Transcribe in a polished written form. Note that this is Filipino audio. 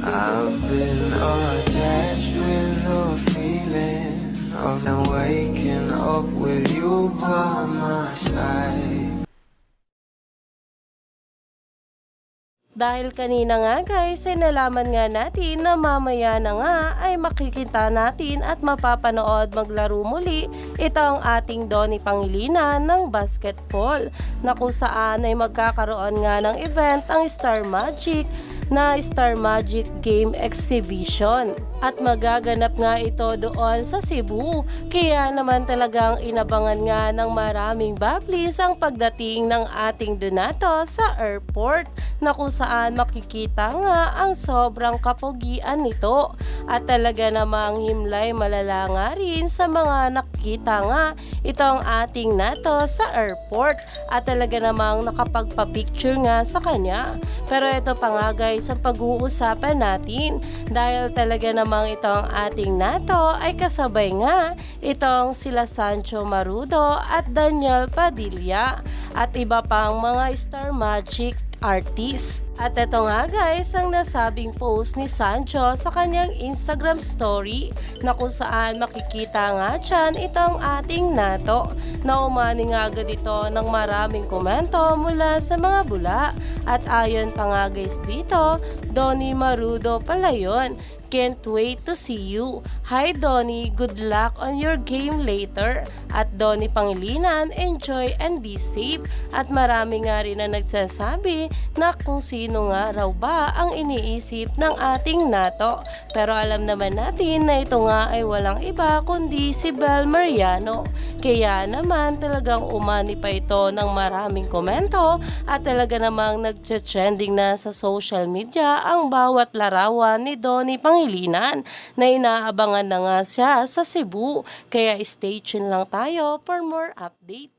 I've been attached with the feeling of waking up with you by my side. Dahil kanina nga guys, ay nalaman nga natin na mamaya na nga ay makikita natin at mapapanood maglaro muli itong ating Donnie Pangilinan ng basketball, na kung saan ay magkakaroon nga ng event ang Star Magic Game Exhibition. At magaganap nga ito doon sa Cebu. Kaya naman talagang inabangan nga ng maraming bablis ang pagdating ng ating Donato sa airport, na kung saan makikita nga ang sobrang kapugian nito. At talaga namang himlay malala nga rin sa mga nakita nga itong ating Nato sa airport. At talaga namang nakapagpa-picture nga sa kanya. Pero ito pa nga guys ang pag-uusapan natin, dahil talaga namang itong ating Nato ay kasabay nga itong sila Sancho Marudo at Daniel Padilla at iba pang mga Star Magic artist. At ito nga guys ang nasabing post ni Sancho sa kanyang Instagram story, na kung saan makikita nga dyan itong ating Nato, na umani nga agad ito ng maraming komento mula sa mga bula. At ayon pa nga guys dito, Donnie Marudo pala yun. Can't wait to see you. Hi Donnie, good luck on your game later. At Donnie Pangilinan, enjoy and be safe. At marami nga rin na nagsasabi na kung sino nga raw ba ang iniisip ng ating Nato. Pero alam naman natin na ito nga ay walang iba kundi si Bel Mariano. Kaya naman talagang umani pa ito ng maraming komento at talaga namang nagche-trending na sa social media ang bawat larawan ni Donnie Pangilinan, na inaabangan na nga siya sa Cebu. Kaya stay tuned lang tayo for more update.